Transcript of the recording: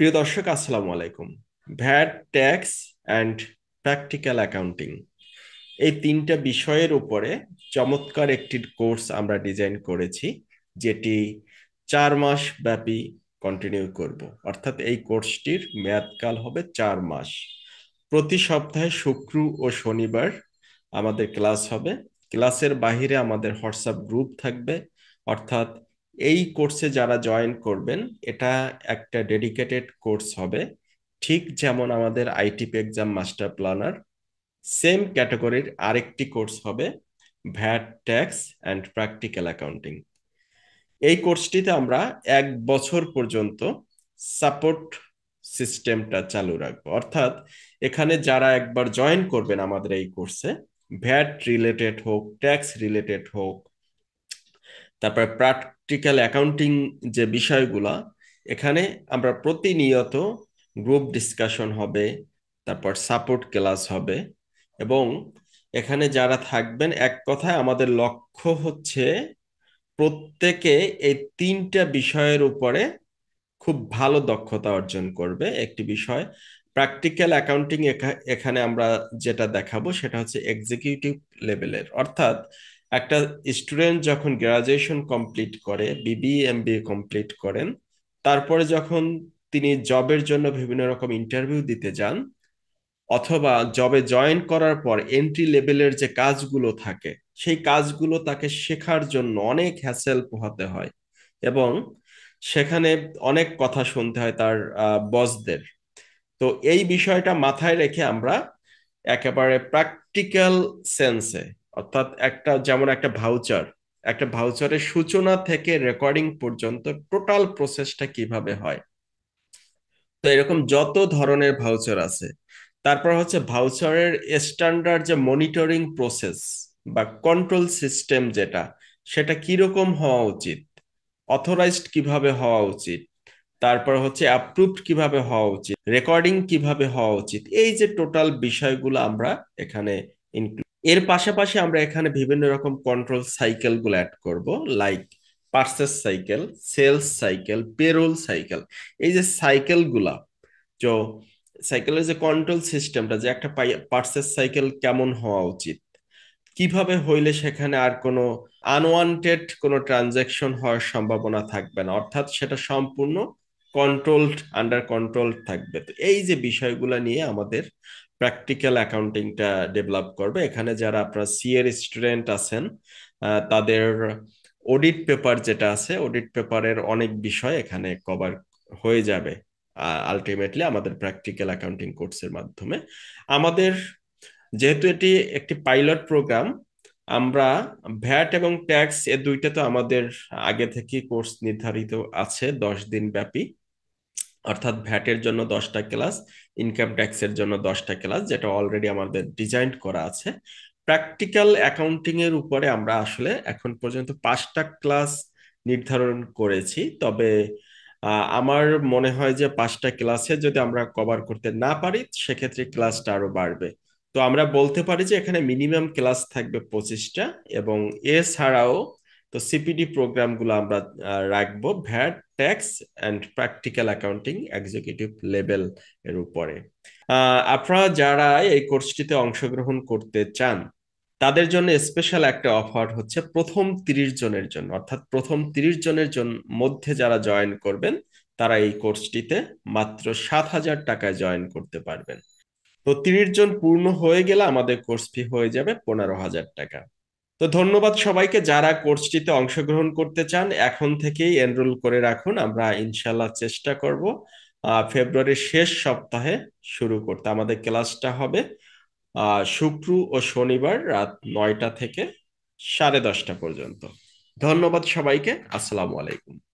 প্রিয় দর্শক, আসসালামু আলাইকুম। VAT, tax and practical accounting, এই তিনটা বিষয়ের উপরে চমৎকার একটি কোর্স আমরা ডিজাইন করেছি, যেটি 4 মাস ব্যাপী কন্টিনিউ করব। অর্থাৎ এই কোর্সটির মেয়াদকাল হবে 4 মাস। প্রতি সপ্তাহে শুক্র ও শনিবার আমাদের ক্লাস হবে। ক্লাসের বাহিরে আমাদের হোয়াটসঅ্যাপ গ্রুপ থাকবে। অর্থাৎ এই কোর্সে যারা জয়েন করবেন, এটা একটা ডেডিকেটেড কোর্স হবে। ঠিক যেমন আমাদের ITP exam master planner, same ক্যাটাগরির আরেকটি কোর্স হবে VAT, tax and practical accounting. এই কোর্সটিতে আমরা 1 বছর পর্যন্ত সাপোর্ট সিস্টেমটা চালু রাখবো। অর্থাৎ এখানে যারা একবার জয়েন করবেন আমাদের এই কোর্সে, ভ্যাট রিলেটেড হোক, ট্যাক্স রিলেটেড হোক, তারপর প্র্যাকটিক্যাল অ্যাকাউন্টিং যে বিষয়গুলা, এখানে আমরা প্রতিনিয়ত গ্রুপ ডিসকাশন হবে, তারপর সাপোর্ট ক্লাস হবে। এবং এখানে যারা থাকবেন, এক কথায় আমাদের লক্ষ্য হচ্ছে প্রত্যেকে এই তিনটা বিষয়ের উপরে খুব ভালো দক্ষতা অর্জন করবে। একটি বিষয় প্র্যাকটিক্যাল অ্যাকাউন্টিং, এখানে আমরা যেটা দেখাবো সেটা হচ্ছে এক্সিকিউটিভ লেভেলের। অর্থাৎ একটা স্টুডেন্ট যখন গ্রাজুয়েশন কমপ্লিট করে, বিবিএ এমবিএ কমপ্লিট করেন, তারপরে যখন তিনি জবের জন্য বিভিন্ন রকম ইন্টারভিউ দিতে যান, অথবা জবে জয়েন করার পর এন্ট্রি লেভেলের যে কাজগুলো থাকে, সেই কাজগুলো তাকে শেখার জন্য অনেক হ্যাসেল পোহাতে হয়, এবং সেখানে অনেক কথা শুনতে হয় তার বসদের। তো এই বিষয়টা মাথায় রেখে আমরা একেবারে প্র্যাকটিক্যাল সেন্সে, অর্থাৎ যেমন একটা ভাউচারের সূচনা থেকে রেকর্ডিং পর্যন্ত টোটাল প্রসেসটা কিভাবে হয়, তো এরকম যত ধরনের ভাউচার আছে। তারপর হচ্ছে ভাউচারের স্ট্যান্ডার্ড যে মনিটরিং প্রসেস বা কন্ট্রোল সিস্টেম, সেটা কিরকম হওয়া উচিত, অথরাইজড কিভাবে হওয়া উচিত, তারপর হচ্ছে অ্যাপ্রুভড কিভাবে হওয়া উচিত, রেকর্ডিং কিভাবে হওয়া উচিত, এই যে টোটাল বিষয়গুলো আমরা এখানে include। এর পাশাপাশি আমরা এখানে বিভিন্ন রকম কন্ট্রোল সাইকেল গুলো অ্যাড করব, like purchase cycle, sales cycle, payroll cycle. এই যে সাইকেল গুলা, তো সাইকেলের যে কন্ট্রোল সিস্টেমটা, যে একটা পার্সেস সাইকেল কেমন হওয়া উচিত, কিভাবে হইলে সেখানে আর কোনো আনওয়ান্টেড কোনো ট্রানজ্যাকশন হওয়ার সম্ভাবনা থাকবে না, অর্থাৎ সেটা সম্পূর্ণ কন্ট্রোলড, আন্ডার কন্ট্রোল থাকবে। তো এই যে বিষয়গুলো নিয়ে আমাদের প্র্যাকটিক্যাল অ্যাকাউন্টিংটা ডেভেলপ করবে। এখানে যারা আপনারা সি এর স্টুডেন্ট আছেন, তাদের অডিট পেপার যেটা আছে, অডিট পেপারের অনেক বিষয় এখানে কভার হয়ে যাবে আলটিমেটলি আমাদের প্র্যাকটিক্যাল অ্যাকাউন্টিং কোর্সের মাধ্যমে। আমাদের, যেহেতু এটি একটি পাইলট প্রোগ্রাম, আমরা ভ্যাট এবং ট্যাক্স এ দুইটা তো আমাদের আগে থেকে কোর্স নির্ধারিত আছে 10 দিন ব্যাপী। অর্থাৎ ভ্যাটের জন্য 10টা ক্লাস, ইনকাম ট্যাক্সের জন্য 10টা ক্লাস, যেটা অলরেডি আমাদের ডিজাইন করা আছে। প্র্যাকটিক্যাল অ্যাকাউন্টিং এর উপরে আমরা আসলে এখন পর্যন্ত 5টা ক্লাস নির্ধারণ করেছি। তবে আমার মনে হয় যে 5টা ক্লাসে যদি আমরা কভার করতে না পারি, সেক্ষেত্রে ক্লাসটা আরো বাড়বে। তো আমরা বলতে পারি যে এখানে মিনিমাম ক্লাস থাকবে 25টা। এবং এছাড়াও তো সিপিডি প্রোগ্রামগুলো আমরা রাখবো VAT, tax and practical accounting executive level এর উপরে। আপনারা যারা এই কোর্সটিতে অংশগ্রহণ করতে চান, তাদের জন্য স্পেশাল একটা অফার হচ্ছে প্রথম 30 জনের জন্য। অর্থাৎ প্রথম 30 জনের জন্য মধ্যে যারা জয়েন করবেন, তারা এই কোর্সটিতে মাত্র 7,000 টাকায় জয়েন করতে পারবেন। তো 30 জন পূর্ণ হয়ে গেলে আমাদের কোর্স ফি হয়ে যাবে 15,000 টাকা। তো ধন্যবাদ সবাইকে। যারা কোর্সটিতে অংশগ্রহণ করতে চান, এখন থেকেই এনরোল করে রাখুন। আমরা ইনশাল্লাহ চেষ্টা করব ফেব্রুয়ারির শেষ সপ্তাহে শুরু করতে। আমাদের ক্লাসটা হবে শুক্র ও শনিবার রাত 9টা থেকে 10:30 পর্যন্ত। ধন্যবাদ সবাইকে। আসসালামু আলাইকুম।